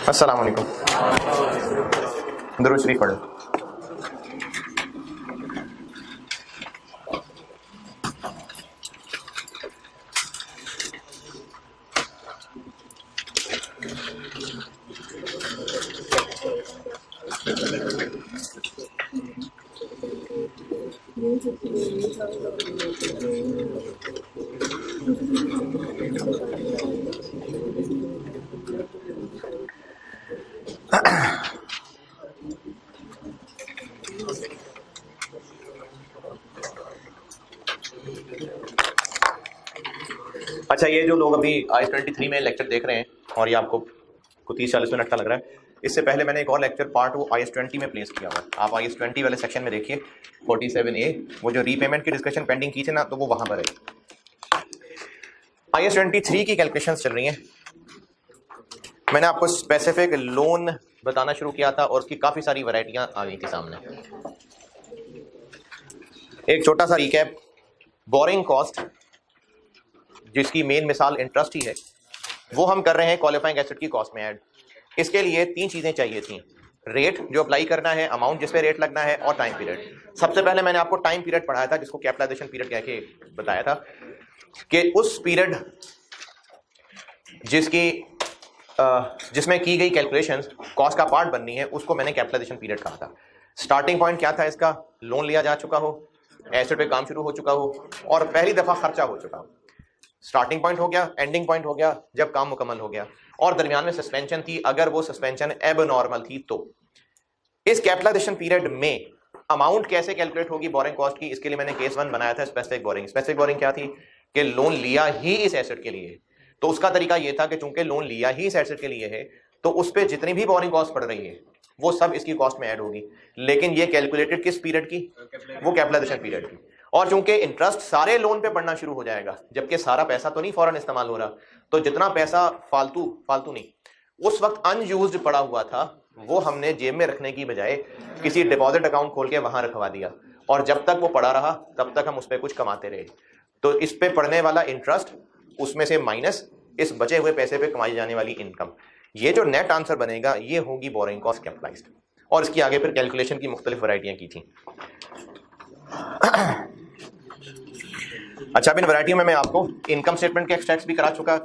अस्सलाम वालेकुम। दुरूद शरीफ पढ़ो। अच्छा, ये जो लोग अभी IAS 23 में लेक्चर देख रहे हैं और ये आपको 30-40 मिनट का लग रहा है, इससे पहले मैंने एक और लेक्चर पार्ट वो IAS 20 में प्लेस किया हुआ है। आप IAS 20 वाले सेक्शन में देखिए 47A, वो जो रीपेमेंट की डिस्कशन पेंडिंग की थी ना, तो वो वहां पर है। IAS 23 की कैलकुलेशन चल रही है। मैंने आपको स्पेसिफिक लोन बताना शुरू किया था और उसकी काफी सारी वैरायटियां आ गई थी सामने। एक छोटा सा रिकैप, बोरिंग कॉस्ट जिसकी मेन मिसाल इंटरेस्ट ही है, वो हम कर रहे हैं क्वालिफाइंग एसेट की कॉस्ट में ऐड। इसके लिए 3 चीजें चाहिए थी: रेट जो अप्लाई करना है, अमाउंट जिस पे रेट लगना है, और टाइम पीरियड। सबसे पहले मैंने आपको टाइम पीरियड पढ़ाया था, जिसको कैपिटलाइजेशन पीरियड कह के बताया था कि उस पीरियड जिसमें की गई कैलकुलेशंस कॉस्ट का पार्ट बननी है, उसको मैंने कैपिटलाइजेशन पीरियड कहा था। स्टार्टिंग पॉइंट क्या था इसका? लोन लिया जा चुका हो, एसेट पे काम शुरू हो चुका हो और पहली दफा खर्चा हो चुका हो। स्टार्टिंग पॉइंट हो गया, एंडिंग पॉइंट हो गया जब काम मुकम्मल हो गया, और दरमियान में सस्पेंशन थी, अगर वो सस्पेंशन एबनॉर्मल थी तो। इस कैपिटलाइजेशन पीरियड में अमाउंट कैसे कैलकुलेट होगी बोरिंग कॉस्ट की, इसके लिए मैंने केस 1 बनाया था स्पेसिफिक बोरिंग। स्पेसिफिक बोरिंग क्या थी कि लोन लिया ही इस एसेट के लिए, तो उसका तरीका ये था कि चूंकि लोन लिया ही इस एसेट के लिए है, तो उस पर जितनी भी बोरिंग कॉस्ट पड़ रही है वो सब इसकी कॉस्ट में ऐड होगी। लेकिन ये कैलकुलेटेड किस पीरियड की? वो कैपिटलाइजेशन पीरियड की। और चूंकि इंटरेस्ट सारे लोन पे पड़ना शुरू हो जाएगा, जबकि सारा पैसा तो नहीं फौरन इस्तेमाल हो रहा, तो जितना पैसा फालतू नहीं उस वक्त अनयूज्ड पड़ा हुआ था, वो हमने जेब में रखने की बजाय किसी डिपॉजिट अकाउंट खोल के वहां रखवा दिया, और जब तक वो पड़ा रहा तब तक हम उस पर कुछ कमाते रहे। तो इस पे पड़ने वाला इंटरेस्ट, उसमें से माइनस इस बचे हुए पैसे पे कमाई जाने वाली इनकम, ये जो नेट आंसर बनेगा ये होगी बोरिंग कॉस्ट कैपिटलाइज्ड। और इसकी आगे फिर कैलकुलेशन की मुख्तलिफ वैरायटियां की थी। अच्छा, अब इन वैरायटियों में मैं आपको इनकम स्टेटमेंट के एक्सट्रैक्ट्स भी करा चुका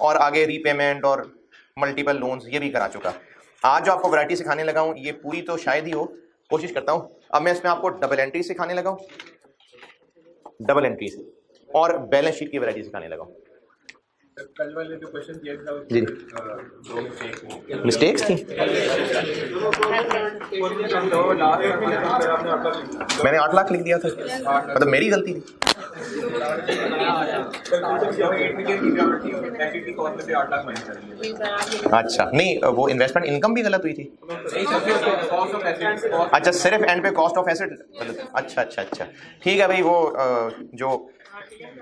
और आगे रीपेमेंट और मल्टीपल लोन्स ये भी करा चुका। आज जो आपको वैरायटी सिखाने लगा हूं, ये पूरी तो शायद ही हो, कोशिश करता हूं। अब मैं इसमें आपको डबल एंट्री सिखाने लगा हूं, डबल एंट्रीज और बैलेंस शीट की वैरायटी सिखाने लगा हूं। कल वाले जो क्वेश्चन किया था जी, मिस्टेक्स थी। मैंने 8 लाख लिख दिया था, मतलब मेरी गलती थी। अच्छा, नहीं, वो इन्वेस्टमेंट इनकम भी गलत हुई थी। अच्छा, सिर्फ एंड पे कॉस्ट ऑफ एसेट गलत। अच्छा, ठीक है भाई। वो जो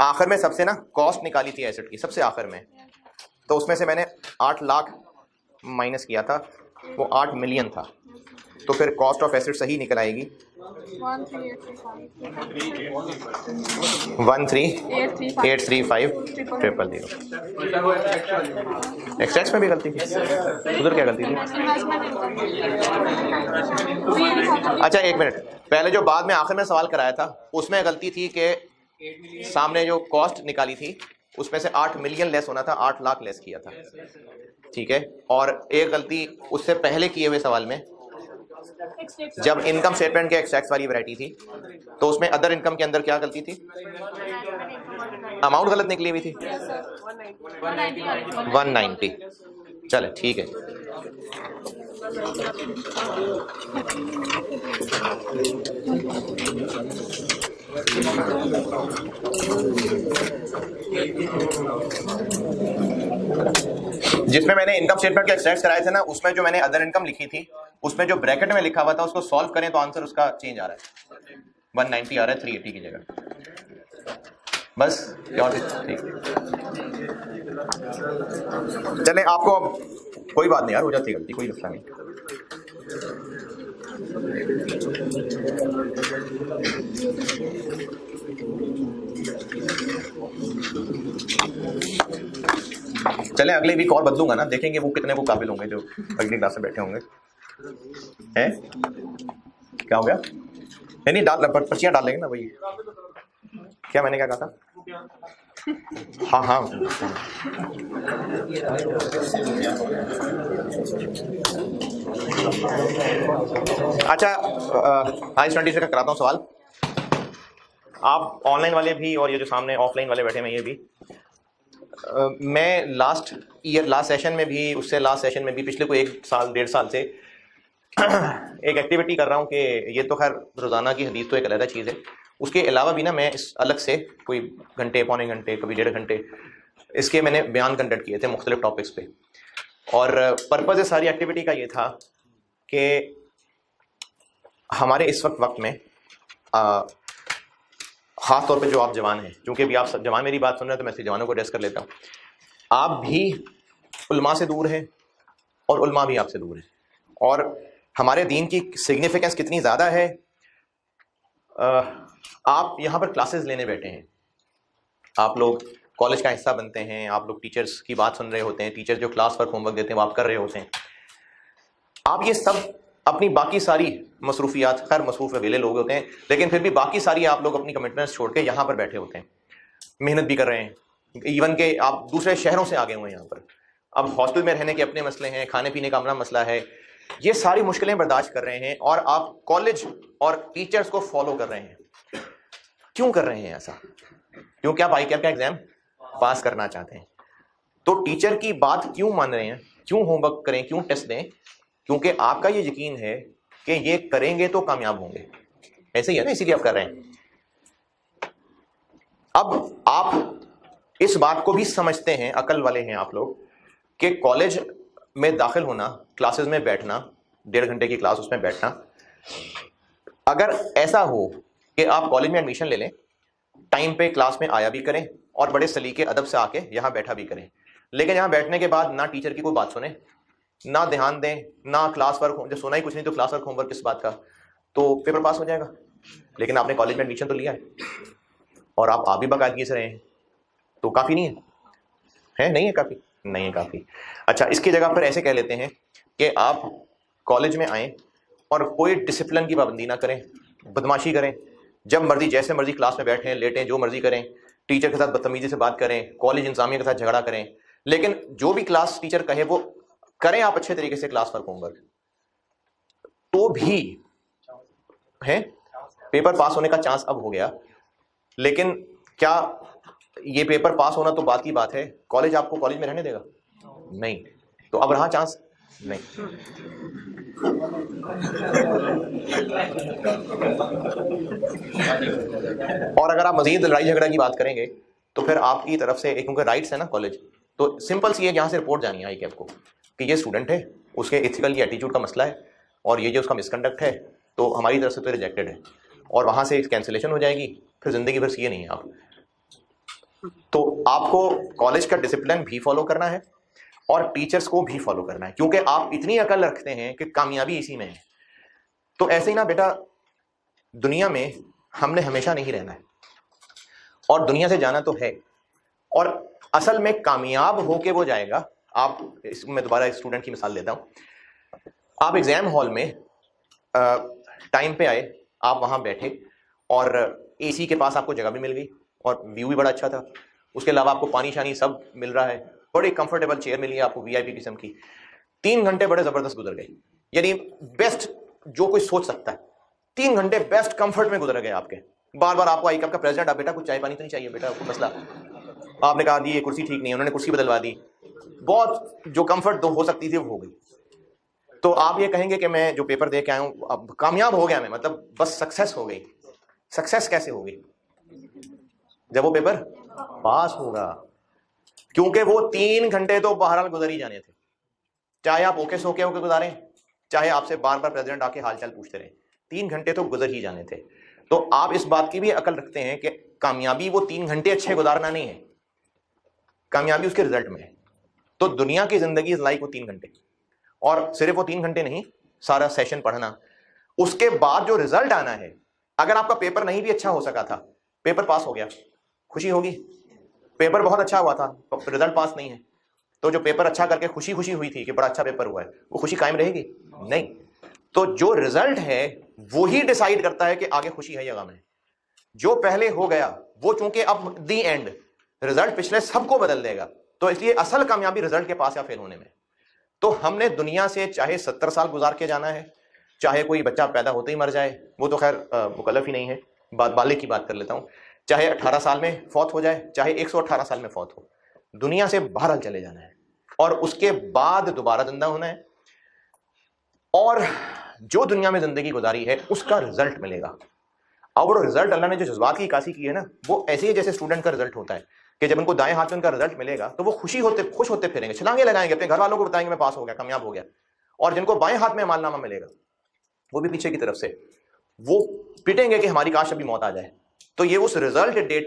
आखिर में सबसे ना कॉस्ट निकाली थी एसेट की सबसे आखिर में, तो उसमें से मैंने 8 लाख माइनस किया था, वो 8 मिलियन था, तो फिर कॉस्ट ऑफ एसेट सही निकल आएगी 13,835,000। एक्सट्रैक्ट्स में भी गलती थी, उधर क्या गलती थी? अच्छा, 1 मिनट, पहले जो बाद में आखिर में सवाल कराया था उसमें गलती थी कि सामने जो कॉस्ट निकाली थी उसमें से 8 मिलियन लेस होना था, 8 लाख लेस किया था, ठीक है। और एक गलती उससे पहले किए हुए सवाल में, जब इनकम स्टेटमेंट के एक्सट्रैक्ट्स वाली वैरायटी थी, तो उसमें अदर इनकम के अंदर क्या गलती थी? अमाउंट गलत निकली हुई थी, 190। चले, ठीक है। जिसमें मैंने इनकम स्टेटमेंट के एक्सट्रैक्ट्स कराए थे ना, उसमें जो मैंने अदर इनकम लिखी थी, उसमें जो ब्रैकेट में लिखा हुआ था उसको सॉल्व करें तो आंसर उसका चेंज आ रहा है, 190 आ रहा है 380 की जगह। बस, ठीक। चले, आपको अब कोई बात नहीं यार, हो जाती गलती, कोई मसला नहीं। चले अगले वीक और बदलूंगा ना, देखेंगे वो कितने को काबिल होंगे जो अगली क्लास में बैठे होंगे। हैं क्या हो गया? नहीं डाल पर्चियां डाल लेंगे ना वही। क्या मैंने क्या कहा था? हाँ हाँ अच्छा I-20 से कराता हूँ सवाल। आप ऑनलाइन वाले भी और ये जो सामने ऑफलाइन वाले बैठे हैं ये भी, मैं लास्ट सेशन में भी, उससे लास्ट सेशन में भी, पिछले कोई 1 साल 1.5 साल से एक एक्टिविटी कर रहा हूँ कि ये तो खैर रोज़ाना की हदीस तो एक अलग चीज़ है, उसके अलावा भी ना मैं इस अलग से कोई घंटे, पौने घंटे, कभी 1.5 घंटे इसके मैंने बयान कंडक्ट किए थे मुख्तलिफ टॉपिक्स पे। और पर्पज़ सारी एक्टिविटी का ये था कि हमारे इस वक्त में ख़ास तौर पे जो आप जवान हैं, क्योंकि अभी आप सब जवान मेरी बात सुन रहे हैं तो मैं जवानों को एड्रेस कर लेता हूँ। आप भी उल्मा से दूर हैं और उल्मा भी आपसे दूर है, और हमारे दीन की सिग्निफिकेंस कितनी ज़्यादा है। आप यहाँ पर क्लासेस लेने बैठे हैं, आप लोग कॉलेज का हिस्सा बनते हैं, आप लोग टीचर्स की बात सुन रहे होते हैं, टीचर जो क्लास वर्क होमवर्क देते हैं वो आप कर रहे होते हैं। आप ये सब अपनी बाकी सारी मसरूफियात, खैर मसरूफ अवेले लोग होते हैं, लेकिन फिर भी बाकी सारी आप लोग अपनी कमिटमेंट्स छोड़ के यहाँ पर बैठे होते हैं, मेहनत भी कर रहे हैं, इवन के आप दूसरे शहरों से आ गए हुए हैं यहाँ पर। अब हॉस्टल में रहने के अपने मसले हैं, खाने पीने का अपना मसला है, ये सारी मुश्किलें बर्दाश्त कर रहे हैं, और आप कॉलेज और टीचर्स को फॉलो कर रहे हैं। क्यों कर रहे हैं ऐसा? क्योंकि आप ICAP का एग्जाम पास करना चाहते हैं। तो टीचर की बात क्यों मान रहे हैं? क्यों होमवर्क करें, क्यों टेस्ट दें? क्योंकि आपका ये यकीन है कि ये करेंगे तो कामयाब होंगे, ऐसे ही है ना, इसीलिए आप कर रहे हैं। अब आप इस बात को भी समझते हैं, अकल वाले हैं आप लोग, कि कॉलेज में दाखिल होना, क्लासेस में बैठना, 1.5 घंटे की क्लास उसमें बैठना, अगर ऐसा हो कि आप कॉलेज में एडमिशन ले लें, टाइम पे क्लास में आया भी करें और बड़े सलीके अदब से आके यहाँ बैठा भी करें, लेकिन यहाँ बैठने के बाद ना टीचर की कोई बात सुने, ना ध्यान दें, ना क्लास वर्क, जब सोना ही कुछ नहीं तो क्लास वर्क होमवर्क किस बात का, तो पेपर पास हो जाएगा। लेकिन आपने कॉलेज में एडमिशन तो लिया है और आप भी बाकायदगी से रहे हैं, तो काफ़ी नहीं है? नहीं है काफ़ी? नहीं है काफ़ी। अच्छा, इसकी जगह पर ऐसे कह लेते हैं कि आप कॉलेज में आएँ और कोई डिसिप्लिन की पाबंदी ना करें, बदमाशी करें, जब मर्जी जैसे मर्जी क्लास में बैठें, लेटें, जो मर्जी करें, टीचर के साथ बदतमीजी से बात करें, कॉलेज इंतजामिया के साथ झगड़ा करें, लेकिन जो भी क्लास टीचर कहे वो करें आप अच्छे तरीके से क्लास वर्क होमवर्क, तो भी है पेपर पास होने का चांस अब हो गया। लेकिन क्या ये पेपर पास होना तो बात की बात है, कॉलेज आपको कॉलेज में रहने देगा? नहीं। तो अब रहा चांस? नहीं। और अगर आप मजीद लड़ाई झगड़ा की बात करेंगे तो फिर आपकी तरफ से, क्योंकि राइट्स है ना कॉलेज, तो सिंपल सी है, यहाँ से रिपोर्ट जानी है ICAP को कि ये स्टूडेंट है, उसके एथिकल या एटीट्यूड का मसला है, और ये जो उसका मिसकंडक्ट है तो हमारी तरफ से तो रिजेक्टेड है, और वहाँ से कैंसिलेशन हो जाएगी, फिर ज़िंदगी भर सीए नहीं है आप। तो आपको कॉलेज का डिसिप्लिन भी फॉलो करना है और टीचर्स को भी फॉलो करना है, क्योंकि आप इतनी अकल रखते हैं कि कामयाबी इसी में है। तो ऐसे ही ना बेटा, दुनिया में हमने हमेशा नहीं रहना है और दुनिया से जाना तो है, और असल में कामयाब होके वो जाएगा। आप मैं दोबारा स्टूडेंट की मिसाल देता हूँ। आप एग्जाम हॉल में टाइम पे आए, आप वहाँ बैठे और AC के पास आपको जगह भी मिल गई और व्यू भी बड़ा अच्छा था, उसके अलावा आपको पानी शानी सब मिल रहा है, बड़ी कंफर्टेबल चेयर मिली है आपको VIP किस्म की। 3 घंटे बड़े ज़बरदस्त गुजर गए, यानी बेस्ट जो कोई सोच सकता है, 3 घंटे बेस्ट कंफर्ट में गुजर गए आपके। बार बार आपको ICAP का प्रेसिडेंट, आप बेटा कुछ चाय पानी तो नहीं चाहिए बेटा, आपको मसला, आपने कहा दी ये कुर्सी ठीक नहीं है, उन्होंने कुर्सी बदलवा दी, बहुत जो कंफर्ट हो सकती थी वो हो गई। तो आप ये कहेंगे कि मैं जो पेपर दे के आया हूँ अब कामयाब हो गया, मैं मतलब बस सक्सेस हो गई। सक्सेस कैसे होगी? जब वो पेपर पास होगा, क्योंकि वो 3 घंटे तो बहरहाल गुजर ही जाने थे, चाहे आप ओके सोके होके गुजारें, चाहे आपसे बार बार प्रेसिडेंट आके हालचाल पूछते रहे, 3 घंटे तो गुजर ही जाने थे। तो आप इस बात की भी अकल रखते हैं कि कामयाबी वो 3 घंटे अच्छे गुजारना नहीं है, कामयाबी उसके रिजल्ट में है। तो दुनिया की जिंदगी इज लाइक वो 3 घंटे, और सिर्फ वो 3 घंटे नहीं, सारा सेशन पढ़ना, उसके बाद जो रिजल्ट आना है, अगर आपका पेपर नहीं भी अच्छा हो सका था, पेपर पास हो गया, खुशी होगी? पेपर बहुत अच्छा हुआ था, रिजल्ट पास नहीं है, तो जो पेपर अच्छा करके खुशी खुशी हुई थी कि बड़ा अच्छा पेपर हुआ है, वो खुशी कायम रहेगी? नहीं। तो जो रिजल्ट है वो ही डिसाइड करता है कि आगे खुशी है या गम है। जो पहले हो गया वो चूंकि अब दी एंड रिजल्ट पिछले सबको बदल देगा, तो इसलिए असल कामयाबी रिजल्ट के पास या फेल होने में। तो हमने दुनिया से चाहे 70 साल गुजार के जाना है, चाहे कोई बच्चा पैदा होते ही मर जाए, वो तो खैर मुकल्लफ ही नहीं है, बालिग की बात कर लेता हूं, चाहे 18 साल में फौत हो जाए, चाहे 118 साल में फौत हो, दुनिया से बहरहाल चले जाना है और उसके बाद दोबारा जिंदा होना है, और जो दुनिया में जिंदगी गुजारी है उसका रिजल्ट मिलेगा। अब वो रिजल्ट अल्लाह ने जो जज्बात की इकासी की है ना, वो ऐसे ही जैसे स्टूडेंट का रिजल्ट होता है कि जब उनको दाएं हाथ में उनका रिजल्ट मिलेगा तो वो खुश होते फिरेंगे, छलांगे लगाएंगे, अपने घर वालों को बताएंगे मैं पास हो गया, कामयाब हो गया। और जिनको बाएं हाथ में मालनामा मिलेगा वो भी पीछे की तरफ से वो पिटेंगे कि हमारी काश अभी मौत आ जाए। तो ये उस रिजल्ट डे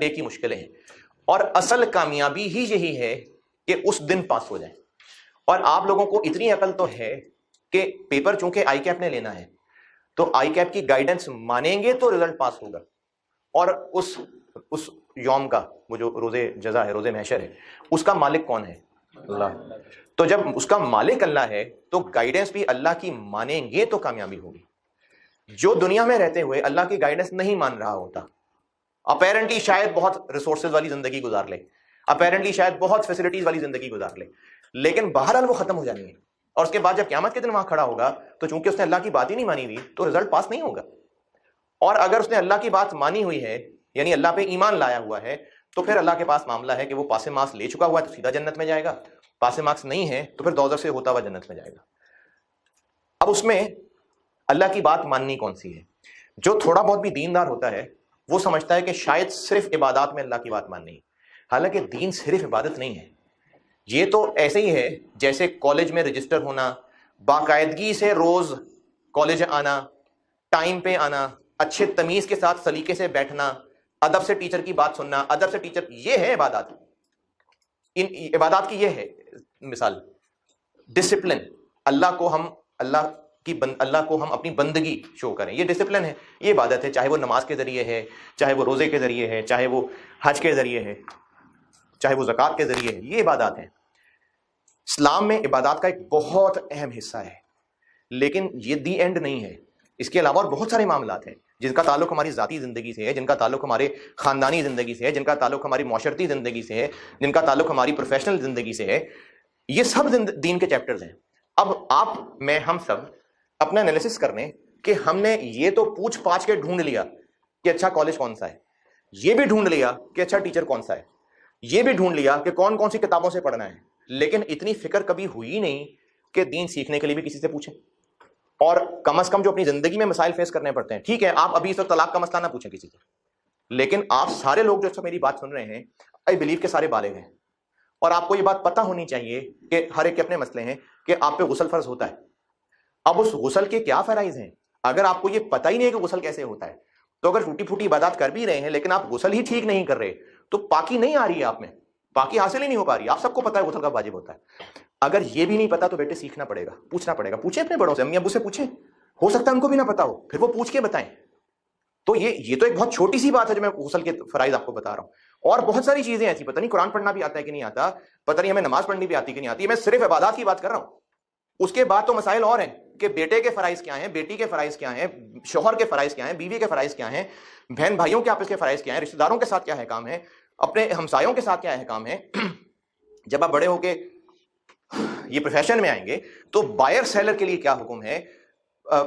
की मुश्किलें हैं, और असल कामयाबी ही यही है कि उस दिन पास हो जाए। और आप लोगों को इतनी अकल तो है कि पेपर चूंकि आई कैप ने लेना है, तो आई कैप की गाइडेंस मानेंगे तो रिजल्ट पास होगा। और उस यौम का, वो जो रोजे जजा है, रोजे महशर है, उसका मालिक कौन है? अल्लाह। तो जब उसका मालिक अल्लाह है तो गाइडेंस भी अल्लाह की मानेंगे तो कामयाबी होगी। जो दुनिया में रहते हुए अल्लाह की गाइडेंस नहीं मान रहा होता, अपेरेंटली शायद बहुत रिसोर्सेज वाली जिंदगी गुजार ले, अपेरेंटली शायद बहुत फैसिलिटीज वाली जिंदगी गुजार ले, लेकिन बहरहाल वो खत्म हो जानी है। और उसके बाद जब क़यामत के दिन वहां खड़ा होगा तो चूंकि उसने अल्लाह की बात ही नहीं मानी हुई तो रिजल्ट पास नहीं होगा। और अगर उसने अल्लाह की बात मानी हुई है, यानी अल्लाह पे ईमान लाया हुआ है, तो फिर अल्लाह के पास मामला है कि वो पासे मार्क्स ले चुका हुआ है तो सीधा जन्नत में जाएगा, पासे मार्क्स नहीं है तो फिर दौज़र से होता हुआ जन्नत में जाएगा। अब उसमें अल्लाह की बात माननी कौन सी है? जो थोड़ा बहुत भी दीनदार होता है वो समझता है कि शायद सिर्फ इबादत में अल्लाह की बात माननी है। हालांकि दीन सिर्फ इबादत नहीं है, ये तो ऐसे ही है जैसे कॉलेज में रजिस्टर होना, बाकायदगी से रोज कॉलेज आना, टाइम पे आना, अच्छे तमीज के साथ सलीके से बैठना, अदब से टीचर की बात सुनना, अदब से टीचर, ये है इबादत। इन इबादत की ये है मिसाल, डिसिप्लिन। अल्लाह को हम अपनी बंदगी शो करें, ये डिसिप्लिन है, ये इबादत है। चाहे वो नमाज के जरिए है, चाहे वो रोजे के जरिए है, चाहे वो हज के जरिए है, चाहे वो ज़कात के जरिए है, ये इबादत है। इस्लाम में इबादत का एक बहुत अहम हिस्सा है, लेकिन ये दी एंड नहीं है। इसके अलावा और बहुत सारे मामलात हैं जिनका ताल्लुक हमारी ज़ाती ज़िंदगी से है, जिनका ताल्लुक हमारे ख़ानदानी ज़िंदगी से है, जिनका ताल्लुक हमारी माशरती ज़िंदगी से है, जिनका ताल्लुक हमारी प्रोफेशनल ज़िंदगी से है। ये सब दीन के चैप्टर्स हैं। अब आप, मैं, हम सब अपना एनालिसिस करने कि हमने ये तो पूछ पाछ के ढूंढ लिया कि अच्छा कॉलेज कौन सा है, ये भी ढूंढ लिया कि अच्छा टीचर कौन सा है, ये भी ढूंढ लिया कि कौन कौन सी किताबों से पढ़ना है, लेकिन इतनी फिक्र कभी हुई नहीं कि दीन सीखने के लिए भी किसी से पूछें। और कम से कम जो अपनी जिंदगी में मसाइल फेस करने पड़ते हैं, ठीक है आप अभी इस वक्त तलाक का मसला ना पूछें किसी से, लेकिन आप सारे लोग जो इस वक्त मेरी बात सुन रहे हैं, आई बिलीव के सारे बालिग हैं, और आपको ये बात पता होनी चाहिए कि हर एक के अपने मसले हैं कि आप पे गुस्ल फर्ज होता है। अब उस गुस्ल के क्या फराइज हैं, अगर आपको ये पता ही नहीं है कि गुस्ल कैसे होता है, तो अगर टूटी फूटी इबादत कर भी रहे हैं लेकिन आप गुस्ल ही ठीक नहीं कर रहे, तो पाकी नहीं आ रही है आप में, पाकी हासिल ही नहीं हो पा रही। आप सबको पता है गुस्ल का वाजिब होता है। अगर ये भी नहीं पता तो बेटे सीखना पड़ेगा, पूछना पड़ेगा। पूछे अपने बड़ों से, अम्मी अब्बू से पूछे, हो सकता है उनको भी ना पता हो, फिर वो पूछ के बताएं। तो ये तो एक बहुत छोटी सी बात है जो मैं गुस्ल के फराइज आपको बता रहा हूं। और बहुत सारी चीजें ऐसी, पता नहीं कुरान पढ़ना भी आता है कि नहीं आता, पता नहीं हमें नमाज पढ़नी भी आती कि नहीं आती। मैं सिर्फ इबादत की बात कर रहा हूं, उसके बाद तो मसाइल और हैं कि बेटे के फराइज क्या हैं, बेटी के फराइज क्या हैं, शोहर के फराइज क्या हैं, बीवी के फराइज क्या हैं, बहन भाइयों के आपस के फराइज क्या हैं, रिश्तेदारों के साथ क्या है काम है, अपने हमसायों के साथ क्या है काम है। जब आप बड़े होके ये प्रोफेशन में आएंगे तो बायर सेलर के लिए क्या हुक्म है,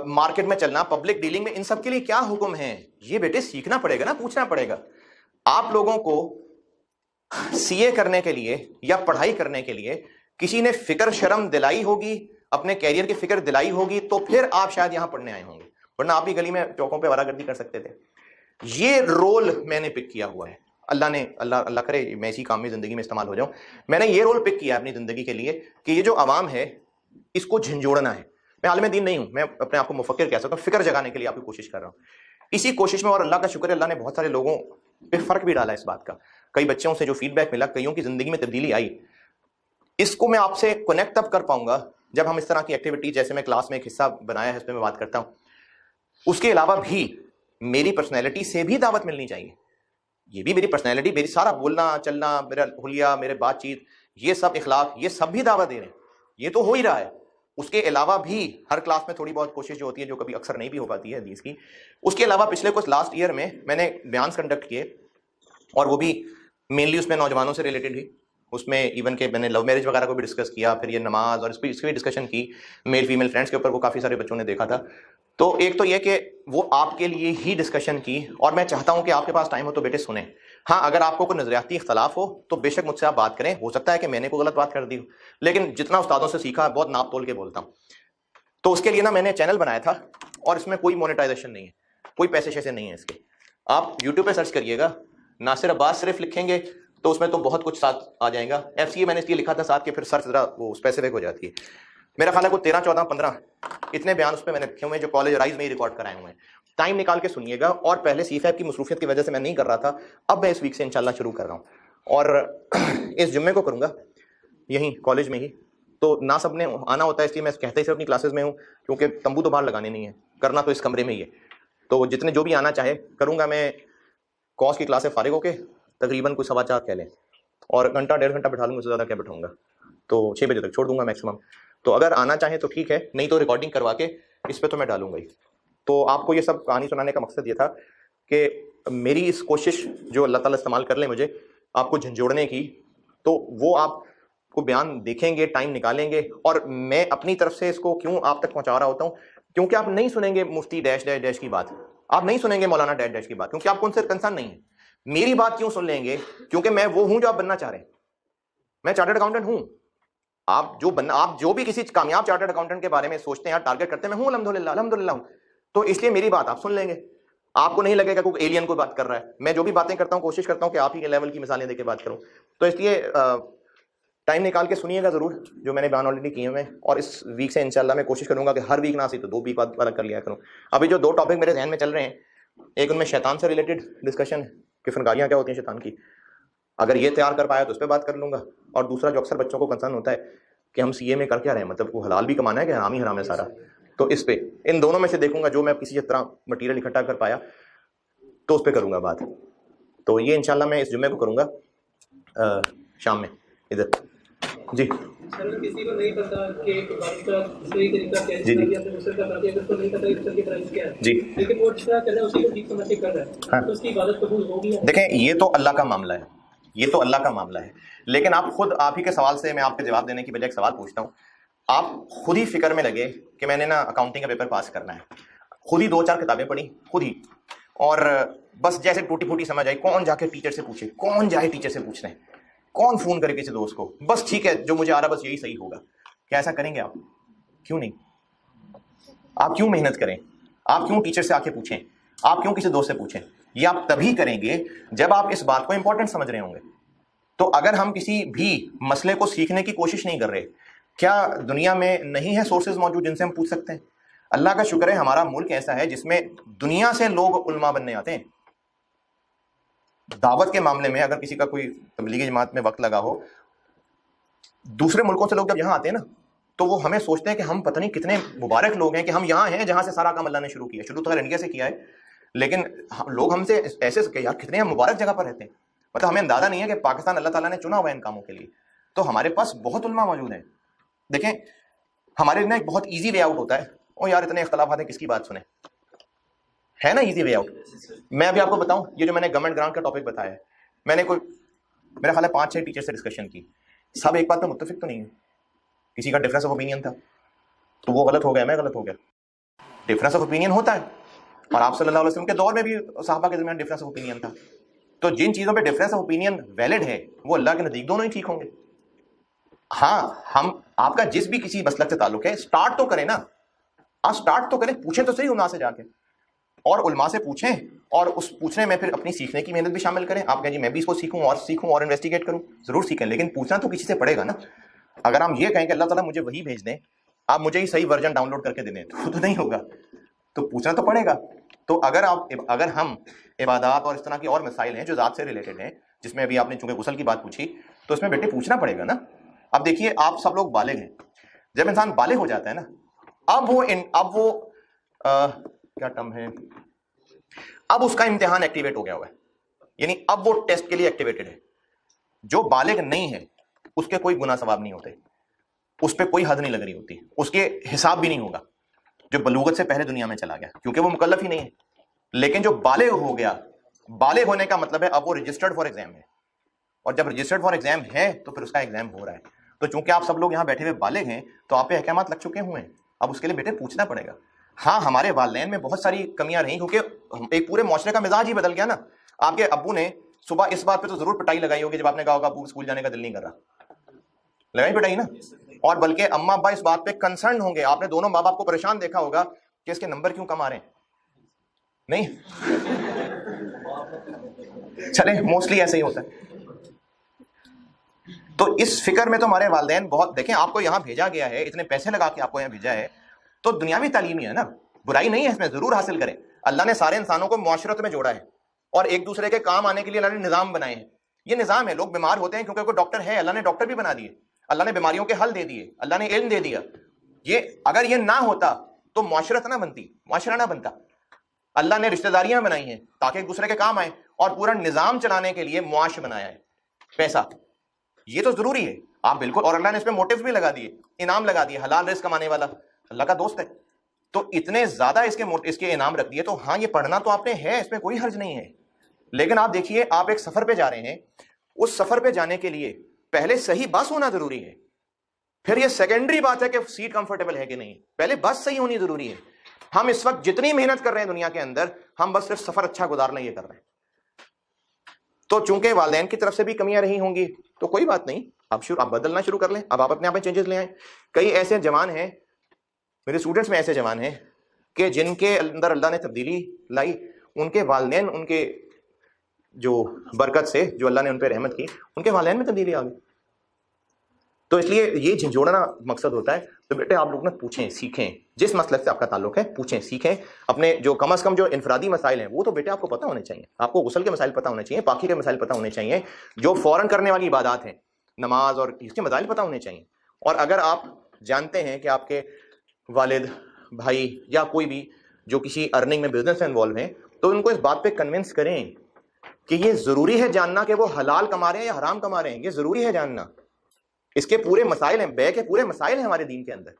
मार्केट में चलना, पब्लिक डीलिंग में, इन सब के लिए क्या हुक्म है, ये बेटे सीखना पड़ेगा ना, पूछना पड़ेगा। आप लोगों को सीए करने के लिए या पढ़ाई करने के लिए किसी ने फिक्र शर्म दिलाई होगी, अपने कैरियर की फिक्र दिलाई होगी, तो फिर आप शायद यहां पढ़ने आए होंगे, वरना आप भी गली में चौकों पे वारागर्दी कर सकते थे। ये रोल मैंने पिक किया हुआ है, अल्लाह करे मैं इसी काम में जिंदगी में इस्तेमाल हो जाऊं। मैंने ये रोल पिक किया अपनी जिंदगी के लिए कि ये जो आवाम है इसको झंझोड़ना है। मैं आलिम दीन नहीं हूं, मैं अपने आप को मुफक्किर कह सकता हूं, फिक्र जगाने के लिए आपकी कोशिश कर रहा हूं। इसी कोशिश में, और अल्लाह का शुक्र है, अल्लाह ने बहुत सारे लोगों पे फर्क भी डाला इस बात का। कई बच्चों से जो फीडबैक मिला, कईयों की जिंदगी में तब्दीली आई। इसको मैं आपसे कनेक्ट तब कर पाऊंगा जब हम इस तरह की एक्टिविटी, जैसे मैं क्लास में एक हिस्सा बनाया है, इस पर मैं बात करता हूं। उसके अलावा भी मेरी पर्सनैलिटी से भी दावत मिलनी चाहिए। ये भी मेरी पर्सनैलिटी, मेरी सारा बोलना चलना, मेरा हुलिया, मेरे बातचीत, ये सब इखलाक, ये सब भी दावत दे रहे हैं। ये तो हो ही रहा है। उसके अलावा भी हर क्लास में थोड़ी बहुत कोशिश जो होती है, जो कभी अक्सर नहीं भी हो पाती है हदीस की, उसके अलावा पिछले कुछ लास्ट ईयर में मैंने बयान कंडक्ट किए, और वो भी मेनली उसमें नौजवानों से रिलेटेड ही। उसमें इवन के मैंने लव मैरिज वगैरह को भी डिस्कस किया, फिर ये नमाज और इसकी भी डिस्कशन की, मेल फीमेल फ्रेंड्स के ऊपर वो काफ़ी सारे बच्चों ने देखा था। तो एक तो ये कि वो आपके लिए ही डिस्कशन की, और मैं चाहता हूं कि आपके पास टाइम हो तो बेटे सुने। हाँ, अगर आपको कोई नजरियाती इख्तलाफ हो तो बेशक मुझसे आप बात करें, हो सकता है कि मैंने कोई गलत बात कर दी हो, लेकिन जितना उस्तादों से सीखा बहुत नाप तोल के बोलता हूँ। तो उसके लिए ना मैंने चैनल बनाया था, और इसमें कोई मोनेटाइजेशन नहीं है, कोई पैसे शैसे नहीं है इसके। आप यूट्यूब पे सर्च करिएगा, नासिर अब्बास सिर्फ लिखेंगे तो उसमें तो बहुत कुछ साथ आ जाएगा। FCA मैंने इसलिए लिखा था साथ के, फिर सर्च जरा वो स्पेसिफिक हो जाती है। मेरा ख्याल है कोई 13, 14, 15 इतने बयान उस पर मैंने लिखे हुए हैं, जो कॉलेज राइज में ही रिकॉर्ड कराए हुए हैं। टाइम निकाल के सुनिएगा। और पहले CFAP की मसरूफियत की वजह से मैं नहीं कर रहा था, अब मैं इस वीक से इंशाल्लाह शुरू कर रहा हूँ, और इस जुम्मे को करूँगा यहीं कॉलेज में ही। तो ना सब ने आना होता है, इसलिए मैं कहते ही सिर्फ अपनी क्लासेस में हूँ, क्योंकि तंबू तो बाहर लगाने नहीं है, करना तो इस कमरे में ही है। तो जितने जो भी आना चाहे करूँगा मैं। कॉस की क्लास से फारिग होके तकरीबन कुछ 4:15 कह लें, और घंटा 1.5 घंटा बैठा लूँगा, उससे ज़्यादा क्या बैठाऊँगा, तो 6 बजे तक छोड़ दूंगा मैक्सिमम। तो अगर आना चाहें तो ठीक है, नहीं तो रिकॉर्डिंग करवा के इस पर तो मैं डालूंगा ही। तो आपको ये सब कहानी सुनाने का मकसद ये था कि मेरी इस कोशिश जो अल्लाह ताला इस्तेमाल कर ले मुझे आपको झंझोड़ने की, तो वो आपको बयान देखेंगे, टाइम निकालेंगे, और मैं अपनी तरफ से इसको क्यों आप तक पहुंचा रहा होता हूँ, क्योंकि आप नहीं सुनेंगे मुफ्ती डैश डैश डैश की बात, आप नहीं सुनेंगे मौलाना डैश डैश की बात, क्योंकि आपको उनसे कंसर्न नहीं है। मेरी बात क्यों सुन लेंगे? क्योंकि मैं वो हूं जो आप बनना चाह रहे हैं। मैं चार्टर्ड अकाउंटेंट हूं। आप जो भी किसी कामयाब चार्टर्ड अकाउंटेंट के बारे में सोचते हैं, टारगेट करते हैं, मैं हूं अल्हम्दुलिल्लाह, अल्हम्दुलिल्लाह हूं। तो इसलिए मेरी बात आप सुन लेंगे, आपको नहीं लगेगा कोई एलियन कोई बात कर रहा है। मैं जो भी बातें करता हूं कोशिश करता हूं कि आप ही के लेवल की मिसालें देके बात करूं। तो इसलिए टाइम निकाल के सुनिएगा जरूर, जो मैंने बयान ऑलरेडी किए हुए हैं, और इस वीक से इंशाल्लाह मैं कोशिश करूंगा कि हर वीक ना सही तो 2 वीक बाद वाला कर लिया करूं। अभी जो 2 टॉपिक मेरे जहन में चल रहे हैं, एक उनमें शैतान से रिलेटेड डिस्कशन है कि फनकारियाँ क्या होती हैं शैतान की, अगर ये तैयार कर पाया तो उस पर बात कर लूंगा। और दूसरा जो अक्सर बच्चों को कंसर्न होता है कि हम CA में कर क्या रहे हैं, मतलब वो हलाल भी कमाना है कि हराम ही हराम है सारा, तो इस पे इन दोनों में से देखूंगा जो मैं किसी तरह मटेरियल इकट्ठा कर पाया तो उस पर करूंगा बात। तो ये इंशाल्लाह मैं इस जुम्मे को करूंगा शाम में इधर। जी सर, किसी को नहीं पता कि इबादत का सही तरीका क्या है, जी जी अपने मुसर का बात है, उसको नहीं पता इफ्तार की प्राइस क्या है जी, लेकिन वो जितना कर रहा है उसी को ठीक समझ के कर रहा है, हाँ। तो उसकी इबादत कबूल होगी या नहीं? देखें, ये तो अल्लाह का मामला है, ये तो अल्लाह का मामला है। लेकिन आप खुद, आप ही के सवाल से मैं आपके जवाब देने की बजाय एक सवाल पूछता हूँ। आप खुद ही फिक्र में लगे कि मैंने ना अकाउंटिंग का पेपर पास करना है, खुद ही 2-4 किताबें पढ़ी खुद ही, और बस जैसे टूटी फूटी समझ आई, कौन जाके टीचर से पूछे, कौन जाए टीचर से पूछने, कौन फोन करे किसी दोस्त को, बस ठीक है जो मुझे आ रहा बस यही सही होगा। क्या ऐसा करेंगे आप? क्यों नहीं? आप क्यों मेहनत करें? आप क्यों टीचर से आके पूछें? आप क्यों किसी दोस्त से पूछें? ये आप तभी करेंगे जब आप इस बात को इंपॉर्टेंट समझ रहे होंगे। तो अगर हम किसी भी मसले को सीखने की कोशिश नहीं कर रहे, क्या दुनिया में नहीं है सोर्सेज मौजूद जिनसे हम पूछ सकते हैं? अल्लाह का शुक्र है हमारा मुल्क ऐसा है जिसमें दुनिया से लोग उलमा बनने आते हैं। दावत के मामले में अगर किसी का कोई तबलीगी जमात में वक्त लगा हो, दूसरे मुल्कों से लोग जब यहाँ आते हैं ना, तो वो हमें सोचते हैं कि हम पता नहीं कितने मुबारक लोग हैं कि हम यहाँ हैं जहाँ से सारा काम अल्लाह ने शुरू किया। शुरू तो खैर इंडिया से किया है, लेकिन लोग हमसे ऐसे यार कितने हम मुबारक जगह पर रहते हैं, मतलब हमें अंदाजा नहीं है कि पाकिस्तान अल्लाह ताला ने चुना हुआ है इन कामों के लिए। तो हमारे पास बहुत उलमा मौजूद हैं। देखें, हमारे लिए एक बहुत ईजी वे आउट होता है, ओ यार इतने इख्तलाफात हैं, किसकी बात सुने, है ना ईजी वे आउट। मैं अभी आपको बताऊं, ये जो मैंने गवर्नमेंट ग्रांट का टॉपिक बताया है, मैंने कोई मेरा ख्याल है 5-6 टीचर से डिस्कशन की, सब एक बात पर मुत्तफिक तो नहीं है, किसी का डिफरेंस ऑफ ओपिनियन था, तो वो गलत हो गया, मैं गलत हो गया। डिफरेंस ऑफ ओपिनियन होता है, और आप सल्लल्लाहु अलैहि वसल्लम के दौर में भी सहाबा के दरमियान डिफरेंस ऑफ ओपिनियन था। तो जिन चीजों पे डिफरेंस ऑफ ओपिनियन वैलिड है, वो अल्लाह के नजदीक दोनों ही ठीक होंगे। हाँ, हम आपका जिस भी किसी मसलक से ताल्लुक है, स्टार्ट तो करें ना, आप स्टार्ट तो करें, पूछें तो सही उलमा से जाके, और उलमा से पूछें, और उस पूछने में फिर अपनी सीखने की मेहनत भी शामिल करें। आप कहें जी मैं भी इसको सीखूं और इन्वेस्टिगेट करूं, जरूर सीखें, लेकिन पूछना तो किसी से पड़ेगा ना। अगर हम ये कहें कि अल्लाह ताला मुझे वही भेज दें, आप मुझे ही सही वर्जन डाउनलोड करके दे दें, तो नहीं होगा, तो पूछना तो पड़ेगा। तो अगर हम इबादत और इस तरह की और मसाइल हैं जो ज़ात से रिलेटेड हैं, जिसमें अभी आपने चूंकि गुस्ल की बात पूछी, तो इसमें बेटे पूछना पड़ेगा ना। अब देखिए, आप सब लोग बालिग हैं, जब इंसान बालिग हो जाता है ना, अब वो क्या टर्म है, अब उसका इम्तिहान एक्टिवेट हो गया हुआ है, यानी अब वो टेस्ट के लिए एक्टिवेटेड है। जो बालिग नहीं है उसके कोई गुनाह सवाब नहीं होते, उस पर कोई हद नहीं लग रही होती, उसके हिसाब भी नहीं होगा जो बलूगत से पहले दुनिया में चला गया, क्योंकि वो मुकल्लफ ही नहीं है। लेकिन जो बालिग हो गया, बालिग होने का मतलब है अब वो रजिस्टर्ड फॉर एग्जाम है, और जब रजिस्टर्ड फॉर एग्जाम है तो फिर उसका एग्जाम हो रहा है। तो चूंकि आप सब लोग यहाँ बैठे हुए बालिग हैं तो आप पे अहकामात लग चुके हुए हैं, अब उसके लिए बेटे पूछना पड़ेगा। हाँ, हमारे वालिदैन में बहुत सारी कमियां रही, क्योंकि एक पूरे माशरे का मिजाज ही बदल गया ना। आपके अब्बू ने सुबह इस बात पे तो जरूर पिटाई लगाई होगी जब आपने कहा होगा अब्बू स्कूल जाने का दिल नहीं कर रहा, लगाई पिटाई ना। और बल्कि अम्मा अब्बा इस बात पे कंसर्न होंगे, आपने दोनों माँ बाप को परेशान देखा होगा कि इसके नंबर क्यों कम आ रहे हैं। नहीं चले, मोस्टली ऐसे ही होता है। तो इस फिक्र में तो हमारे वालिदैन बहुत, देखें आपको यहां भेजा गया है, इतने पैसे लगा के आपको यहां भेजा है, तो दुनियावी तालीम ही है ना, बुराई नहीं है इसमें, जरूर हासिल करें। अल्लाह ने सारे इंसानों को मुआशरत में जोड़ा है और एक दूसरे के काम आने के लिए अल्लाह ने निजाम बनाए हैं। ये निजाम है, लोग बीमार होते हैं क्योंकि कोई डॉक्टर है, अल्लाह ने डॉक्टर भी बना दिए, अल्लाह ने बीमारियों के हल दे दिए, अल्लाह ने इल्म दे दिया। ये अगर ये ना होता तो मुआशरत ना बनती, मुआशरा ना बनता। अल्लाह ने रिश्तेदारियां बनाई हैं ताकि एक दूसरे के काम आए, और पूरा निजाम चलाने के लिए मुआश बनाया है, पैसा, ये तो जरूरी है। आप बिल्कुल, और अल्लाह ने इसमें मोटिव भी लगा दिए, इनाम लगा दिए, हलाल रिस्क कमाने वाला अल्लाह का दोस्त है, तो इतने ज्यादा इसके इनाम रख दिए। तो हाँ, ये पढ़ना तो आपने है, इसमें कोई हर्ज नहीं है। लेकिन आप देखिए, आप एक सफर पे जा रहे हैं, उस सफर पे जाने के लिए पहले सही बस होना जरूरी है, फिर ये सेकेंडरी बात है कि सीट कंफर्टेबल है कि नहीं, पहले बस सही होनी जरूरी है। हम इस वक्त जितनी मेहनत कर रहे हैं दुनिया के अंदर, हम बस सिर्फ सफर अच्छा गुजारना ये कर रहे हैं। तो चूंकि वालिदैन की तरफ से भी कमियां रही होंगी तो कोई बात नहीं, आप बदलना शुरू कर लें, अब आप अपने आप में चेंजेस ले आए। कई ऐसे जवान हैं, मेरे स्टूडेंट्स में ऐसे जवान हैं कि जिनके अंदर अल्लाह ने तब्दीली लाई, उनके वालिदैन, उनके जो बरकत से, जो अल्लाह ने उन पर रहमत की, उनके वालिदैन में तब्दीली आ गई। तो इसलिए ये झिझोड़ना मकसद होता है। तो बेटे आप लोग ना पूछें, सीखें, जिस मसले से आपका ताल्लुक है पूछें, सीखें। अपने जो कम अज कम जो इनफरादी मसाइल हैं वो तो बेटे आपको पता होने चाहिए, आपको गुस्ल के मसाइल पता होने चाहिए, पाकी के मसाइल पता होने चाहिए, जो फौरन करने वाली इबादत हैं, नमाज और इसके मसाइल पता होने चाहिए। और अगर आप जानते हैं कि आपके वालिद, भाई या कोई भी जो किसी अर्निंग में, बिजनेस में इन्वॉल्व हैं, तो उनको इस बात पर कन्विंस करें कि ये जरूरी है जानना कि वो हलाल कमा रहे हैं या हराम कमा रहे हैं, ये जरूरी है जानना। इसके पूरे मसाइल हैं, बै के पूरे मसाइल हैं हमारे दीन के अंदर,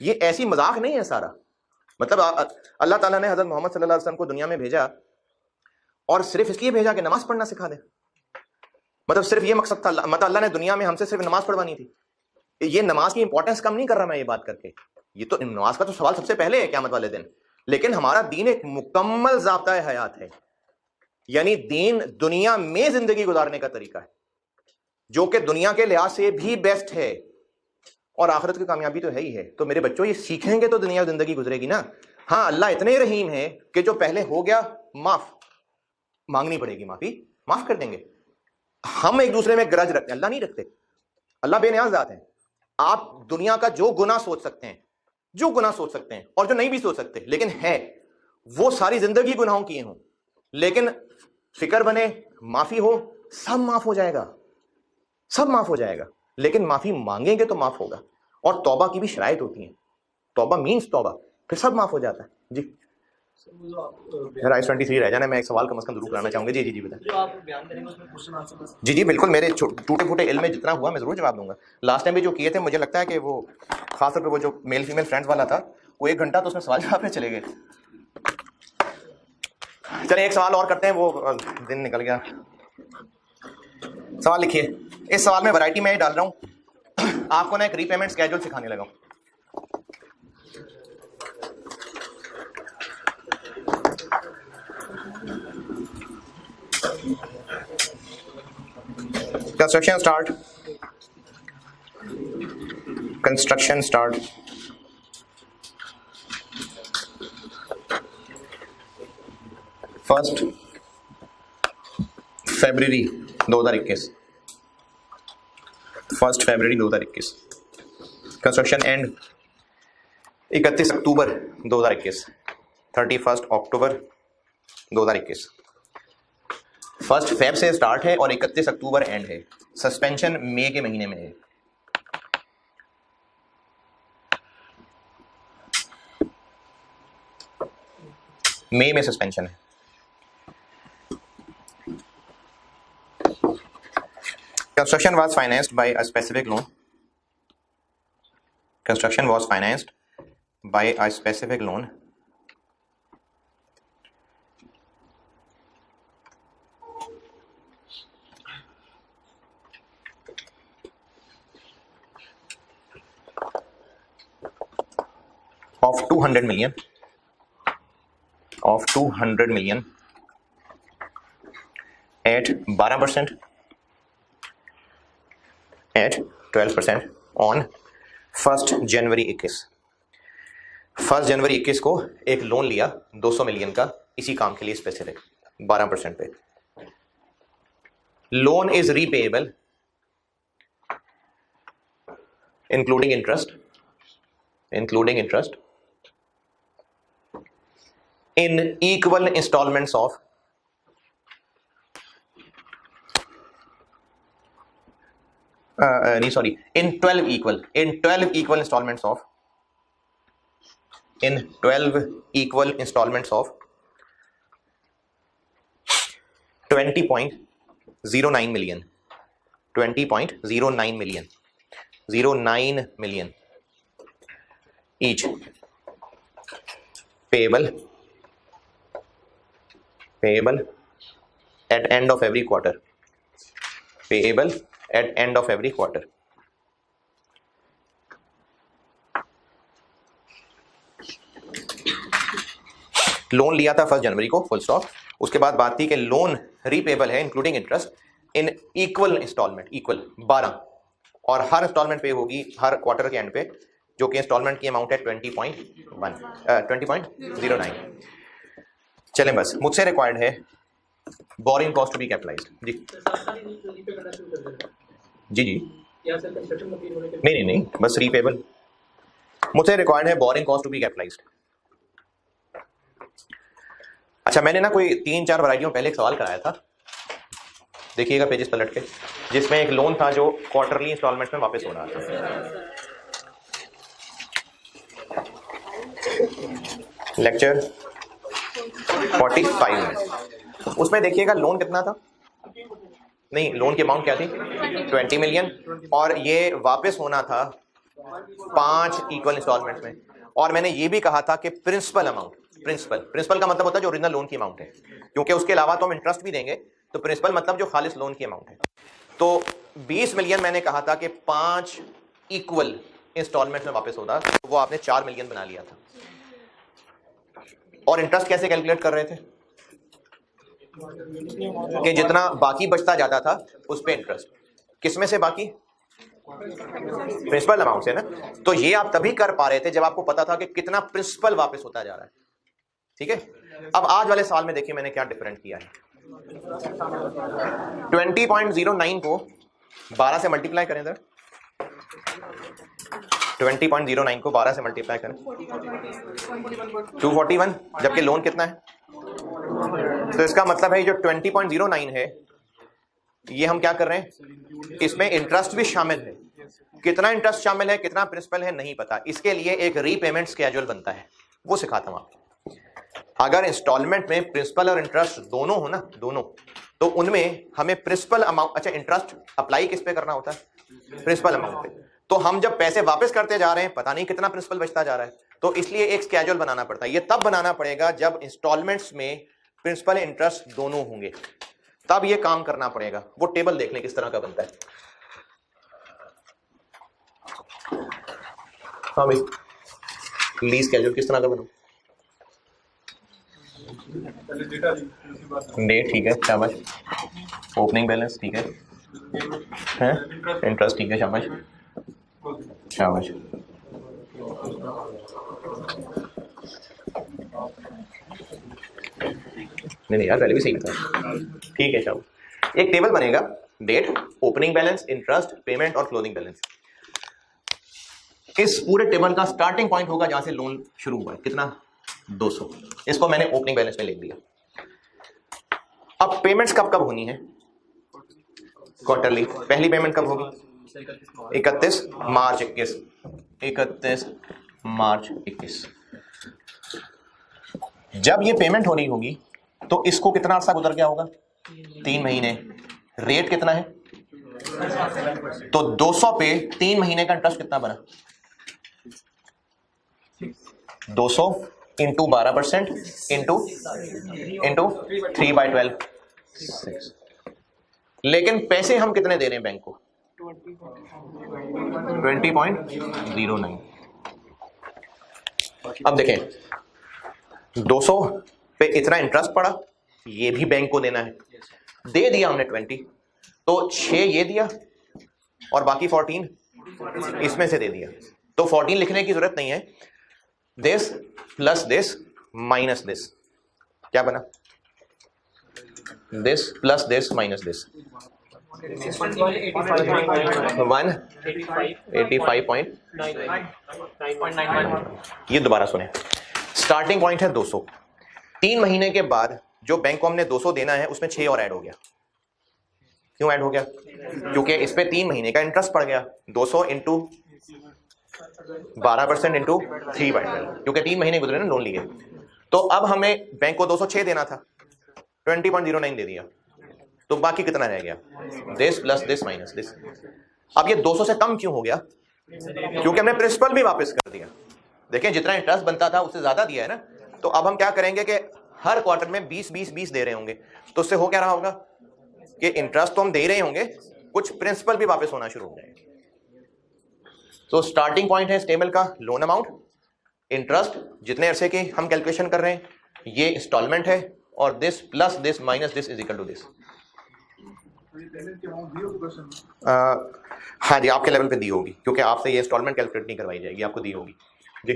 ये ऐसी मजाक नहीं है सारा। मतलब अल्लाह ताला ने हजरत मोहम्मद सल्लल्लाहु अलैहि वसल्लम को दुनिया में भेजा और सिर्फ इसलिए भेजा कि नमाज पढ़ना सिखा दे, मतलब सिर्फ ये मकसद था। मतलब अल्लाह ने दुनिया में हमसे सिर्फ नमाज पढ़वानी थी। ये नमाज की इंपॉर्टेंस कम नहीं कर रहा मैं ये बात करके, ये तो नमाज का तो सवाल सबसे पहले है क़यामत वाले दिन, लेकिन हमारा दीन एक मुकम्मल ज़ाब्ता हयात है, यानी दीन दुनिया में जिंदगी गुजारने का तरीका है जो कि दुनिया के लिहाज से भी बेस्ट है और आखिरत की कामयाबी तो है ही है। तो मेरे बच्चों, ये सीखेंगे तो दुनिया जिंदगी गुजरेगी ना। हाँ, अल्लाह इतने रहीम है कि जो पहले हो गया माफ, मांगनी पड़ेगी माफी, माफ कर देंगे। हम एक दूसरे में ग्रज रखते हैं, अल्लाह नहीं रखते, अल्लाह बेनियाज ज़ात है। आप दुनिया का जो गुनाह सोच सकते हैं, जो गुनाह सोच सकते हैं और जो नहीं भी सोच सकते, लेकिन है वो सारी जिंदगी गुनाहों किए हों, लेकिन फिक्र बने, माफी हो, सब माफ हो जाएगा, सब माफ हो जाएगा। लेकिन माफी मांगेंगे तो माफ होगा, और तौबा की भी शराइत होती है, तौबा मीन्स तौबा, फिर सब माफ हो जाता है। जी मेरा I-23 रह जाना, मैं एक सवाल कम से कम जरूर कराना चाहूंगा। जी जी जी बताएं। जो आप बयान करेंगे उसमें क्वेश्चन आंसर, जी जी बिल्कुल, मेरे टूटे फूटे इल्म में जितना हुआ मैं जरूर जवाब दूंगा। लास्ट टाइम भी जो किए थे, मुझे लगता है कि वो खासतौर पे वो जो मेल फीमेल फ्रेंड्स वाला था, वो 1 घंटा तो उसमें सवाल जवाब में चले गए। चलिए एक सवाल और करते हैं, वो दिन निकल गया। सवाल लिखिए। इस सवाल में वैरायटी मैं डाल रहा हूं, आपको ना एक रीपेमेंट स्केड्यूल सिखाने लगा हूं। Construction start, construction start. First February 2021, 1 February 2021, construction and 31 October 2021, 31 October 2021। 1 Feb से स्टार्ट है और 31 अक्टूबर एंड है। सस्पेंशन मई के महीने में है। मई में सस्पेंशन है। Construction was financed by a specific loan, construction was financed by a specific loan of 200 million at 12% at 12% on 1 जनवरी 21 को एक लोन लिया 200 मिलियन का इसी काम के लिए स्पेसिफिक 12% पे। Loan is repayable including interest in equal installments of in 12 equal installments of 20.09 million 09 million each payable at end of every quarter, loan लिया था 1 जनवरी को, फुल स्टॉप। उसके बाद बात थी कि लोन रीपेबल है including interest in equal installment, equal 12, और हर इंस्टॉलमेंट पे होगी हर क्वार्टर के एंड पे, जो कि इंस्टॉलमेंट की अमाउंट है 20.09। चलें, बस मुझसे रिक्वायर्ड है borrowing cost to be capitalized. जी नहीं, बस रीपेबल। मुझसे रिक्वायर्ड है borrowing cost to be capitalized. अच्छा, मैंने ना कोई 3-4 वैरायटियों पहले एक सवाल कराया था, देखिएगा पेजेस पलट के, जिसमें एक लोन था जो क्वार्टरली इंस्टॉलमेंट में वापस हो रहा था। लेक्चर 45 में उसमें देखिएगा लोन कितना था, नहीं लोन की अमाउंट क्या थी 20 मिलियन, और ये वापस होना था 5 इक्वल इंस्टॉलमेंट में। और मैंने ये भी कहा था कि प्रिंसिपल अमाउंट, प्रिंसिपल का मतलब होता है जो ओरिजिनल लोन की अमाउंट है, क्योंकि उसके अलावा तो हम इंटरेस्ट भी देंगे, तो प्रिंसिपल मतलब जो खालिस लोन की अमाउंट है। तो 20 मिलियन मैंने कहा था कि 5 इक्वल इंस्टॉलमेंट में वापस होता, तो वो आपने 4 मिलियन बना लिया था। और इंटरेस्ट कैसे कैलकुलेट कर रहे थे कि जितना बाकी बचता जाता था उस पे इंटरेस्ट, किसमें से बाकी, प्रिंसिपल अमाउंट से ना। तो ये आप तभी कर पा रहे थे जब आपको पता था कि कितना प्रिंसिपल वापस होता जा रहा है। ठीक है, अब आज वाले साल में देखिए मैंने क्या डिफरेंट किया है। 20.09 को 12 से मल्टीप्लाई करें इधर, 20.09 को 12 से मल्टीप्लाई करें 241, जबकि लोन कितना है। तो इसका मतलब है जो 20.09 है ये हम क्या कर रहे हैं, इसमें इंटरेस्ट भी शामिल है। कितना इंटरेस्ट शामिल है, कितना प्रिंसिपल है, नहीं पता। इसके लिए एक रीपेमेंट स्केड्यूल बनता है, वो सिखाता हूं आपको। अगर इंस्टॉलमेंट में प्रिंसिपल और इंटरेस्ट दोनों हो ना, दोनों, तो उनमें हमें प्रिंसिपल अमाउंट, अच्छा इंटरेस्ट अप्लाई किस पे करना होता है, प्रिंसिपल अमाउंट पे। तो हम जब पैसे वापस करते जा रहे हैं पता नहीं कितना प्रिंसिपल बचता जा रहा है, तो इसलिए एक स्केड्यूल बनाना पड़ता है। ये तब बनाना पड़ेगा जब इंस्टॉलमेंट्स में प्रिंसिपल इंटरेस्ट दोनों होंगे, तब ये काम करना पड़ेगा। वो टेबल देख लें किस तरह का बनता है। हाँ भाई, लीज स्केड्यूल किस तरह का बना, डेट ठीक है, शाबाश, ओपनिंग बैलेंस ठीक है, इंटरेस्ट ठीक है, शाबाश शाबाश। नहीं यार, पहले भी सही था, ठीक है शाबाश। एक टेबल बनेगा, date, opening balance, interest, payment और क्लोजिंग बैलेंस। इस पूरे टेबल का स्टार्टिंग पॉइंट होगा जहां से लोन शुरू हुआ है, कितना 200। इसको मैंने ओपनिंग बैलेंस में लिख दिया। अब पेमेंट्स कब कब होनी है, क्वार्टरली। पहली पेमेंट कब होगी, 31 मार्च 21, 31 मार्च 21। जब ये पेमेंट हो रही होगी तो इसको कितना अर्सा गुजर गया होगा? 3 महीने। रेट कितना है? तो 200 पे 3 महीने का इंटरेस्ट कितना बना? 200 इंटू 12% इंटू 3/12। लेकिन पैसे हम कितने दे रहे हैं बैंक को? 20.09। अब देखें 200 पे इतना इंटरेस्ट पड़ा, ये भी बैंक को देना है, दे दिया हमने 20, तो 6 ये दिया और बाकी 14 इसमें से दे दिया। तो 14 लिखने की जरूरत नहीं है, this plus this minus this, क्या बना? This plus this minus this 185.9। ये दोबारा सुने, स्टार्टिंग पॉइंट है 200, 3 महीने के बाद जो बैंक को हमने 200 देना है उसमें 6 और ऐड हो गया। क्यों ऐड हो गया? क्योंकि इस पे 3 महीने का इंटरेस्ट पड़ गया। 200 इंटू 12% इंटू 3/12, क्योंकि 3 महीने गुजरे ना लोन लिए। तो अब हमें बैंक को 206 देना था, 20.09 दे दिया, तो बाकी कितना रह गया? This plus this minus this. अब ये 200 से कम क्यों हो गया? क्योंकि हमने प्रिंसिपल भी वापस कर दिया। देखें जितना इंटरेस्ट बनता था उससे ज्यादा दिया है ना, तो अब हम क्या करेंगे कि हर क्वार्टर में 20 दे रहे होंगे, तो उससे हो क्या रहा होगा कि इंटरेस्ट तो हम दे रहे होंगे, कुछ प्रिंसिपल भी वापस होना शुरू हो जाएगा। तो स्टार्टिंग पॉइंट है इस टेबल का लोन अमाउंट, इंटरेस्ट जितने अरसे की हम कैलकुलेशन कर रहे हैं, ये इंस्टॉलमेंट है, और this plus this minus this is equal to this. हाँ जी, आपके लेवल पे दी होगी, क्योंकि आपसे ये इंस्टॉलमेंट कैलकुलेट नहीं करवाई जाएगी, आपको दी होगी जी।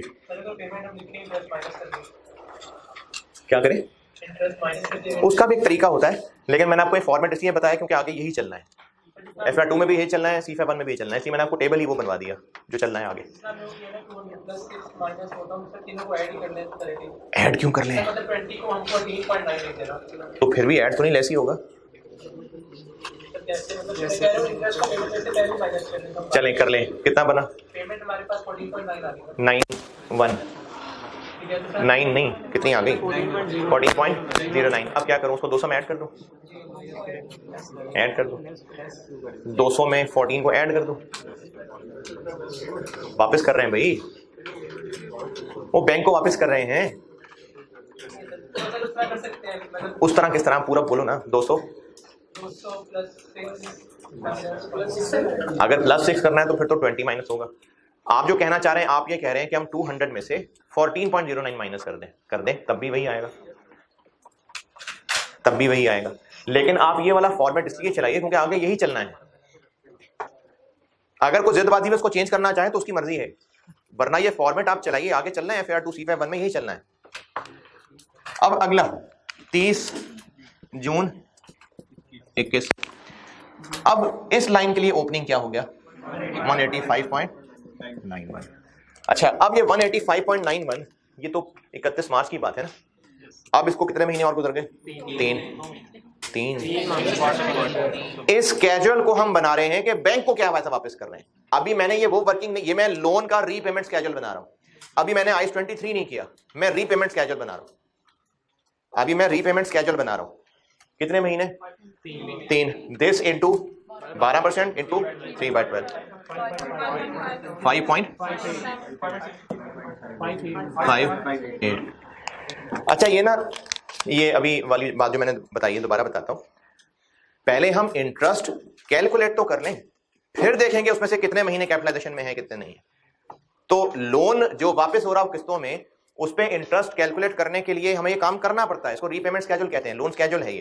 क्या करें? उसका भी एक तरीका होता है, लेकिन मैंने आपको एक फॉर्मेट इसलिए बताया क्योंकि आगे यही चलना है। FR2 में भी यही चलना है, CFA1 में भी यही चलना है, इसलिए मैंने आपको टेबल ही वो बनवा दिया जो चलना है आगे। ऐड क्यों कर लें? तो फिर भी ऐड तो नहीं लेस ही होगा। चलें कर लें, कितना बना? पेमेंट हमारे पास 9 नहीं, कितनी आ गई? 14.09। अब क्या करूं, उसको 200 में ऐड कर दूं? ऐड कर दूं, 200 में 14 को ऐड कर दूं। वापस कर रहे हैं भाई, वो बैंक को वापस कर रहे हैं। उस तरह किस तरह? पूरा बोलो ना। 200 अगर प्लस 6 करना है तो फिर तो 20 माइनस होगा। आप जो कहना चाह रहे हैं, आप ये कह रहे हैं कि हम 200 में से 14.09 माइनस कर दें, तब भी वही आएगा। लेकिन आप ये वाला फॉर्मेट इसलिए चलाइए क्योंकि आगे यही चलना है। अगर कोई जिद्दबाजी में उसको चेंज करना चाहे तो उसकी मर्जी है, वरना ये फॉर्मेट आप चलाइए, आगे चलना है। FR2 CFA1 में यही चलना है। अब अगला 30 जून 21। अब इस लाइन के लिए ओपनिंग क्या हो गया? 185.91। अच्छा, अब ये 185.91, ये तो 31 मार्च की बात है ना। अब इसको कितने महीने और गुजर गए? 3। इस कैजुअल को हम बना रहे हैं कि बैंक को क्या पैसा वापस कर रहे हैं। अभी मैंने ये वो वर्किंग नहीं, ये मैं लोन का रीपेमेंट स्केड्यूल बना रहा हूं। अभी मैंने IAS 23 नहीं किया, मैं रीपेमेंट स्केड्यूल बना रहा हूं। कितने महीने? 3। This into 12% into 3/12, 5.58। अच्छा, ये अभी वाली बात जो मैंने बताई है दोबारा बताता हूं। पहले हम इंटरेस्ट कैलकुलेट तो कर लें, फिर देखेंगे उसमें से कितने महीने कैपिटलाइजेशन में है, कितने नहीं है। तो लोन जो वापस हो रहा हो किस्तों में, उस पे इंटरेस्ट कैलकुलेट करने के लिए हमें ये काम करना पड़ता है। इसको रीपेमेंट स्केड्यूल कहते हैं, लोन स्केड्यूल है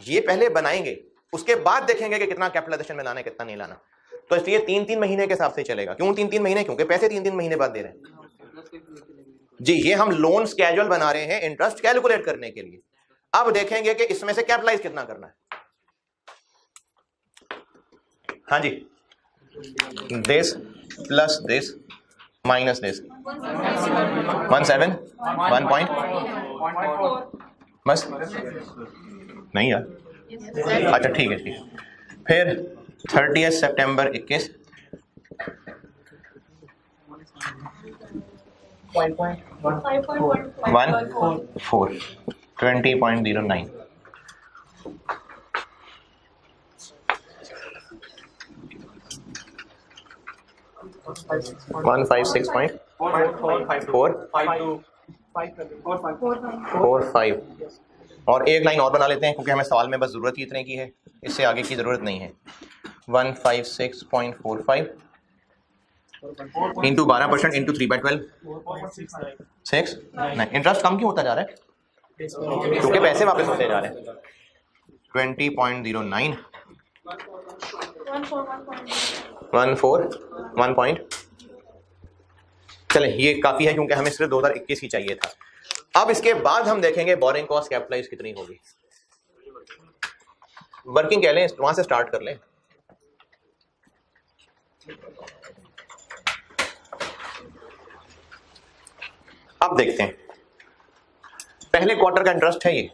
ये पहले बनाएंगे, उसके बाद देखेंगे कि कितना कैपिटलाइजेशन में लाना है, कितना नहीं लाना। तो इसलिए 3-3 महीने के हिसाब से चलेगा। क्यों 3-3 महीने? क्योंकि पैसे 3-3 महीने बाद दे रहे हैं जी। ये हम लोन स्केड्यूल बना रहे हैं इंटरेस्ट कैलकुलेट करने के लिए। अब देखेंगे कि इसमें से कैपिटलाइज कितना करना है। हाँ जी, this plus this minus this 17 1 बस नहीं यार। अच्छा ठीक है। फिर 30 सितंबर 21, 4 20.09 156.45 और एक लाइन और बना लेते हैं क्योंकि हमें सवाल में बस जरूरत ही इतने की है, इससे आगे की जरूरत नहीं है। 156.45 इंटू 12% इंटू 3/12 6 नहीं, इंटरेस्ट कम क्यों होता जा रहा है? क्योंकि पैसे वापस होते जा रहे हैं। 20.09 1 पॉइंट, चले ये काफी है क्योंकि हमें सिर्फ 2021 ही चाहिए था। अब इसके बाद हम देखेंगे बोरिंग कॉस्ट कैपिटलाइज कितनी होगी। वर्किंग कह लें, वहां से स्टार्ट कर लें। अब देखते हैं, पहले क्वार्टर का इंटरेस्ट है ये,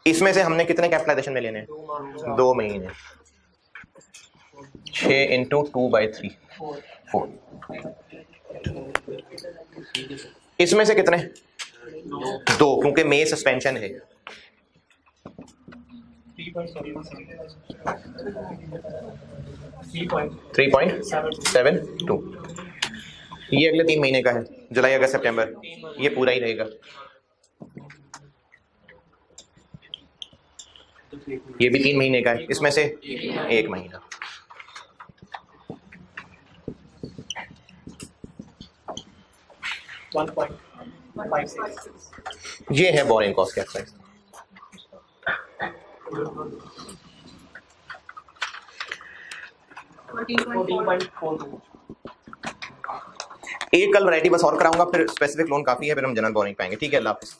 इसमें से हमने कितने कैपिटलाइजेशन में लेने हैं? 2 महीने। 6 इंटू 2/3 4। इसमें से कितने? 2, क्योंकि मई सस्पेंशन है। 3.72। ये अगले 3 महीने का है, जुलाई अगस्त सितंबर, ये पूरा ही रहेगा। ये भी 3 महीने का है, इसमें से 1 महीना। ये है बोरिंग कॉस्ट कैपिटलाइज। एक कल वैरायटी बस और कराऊंगा, फिर स्पेसिफिक लोन काफी है, फिर हम जनरल बोरिंग पाएंगे। ठीक है, अल्लाह हाफिज़।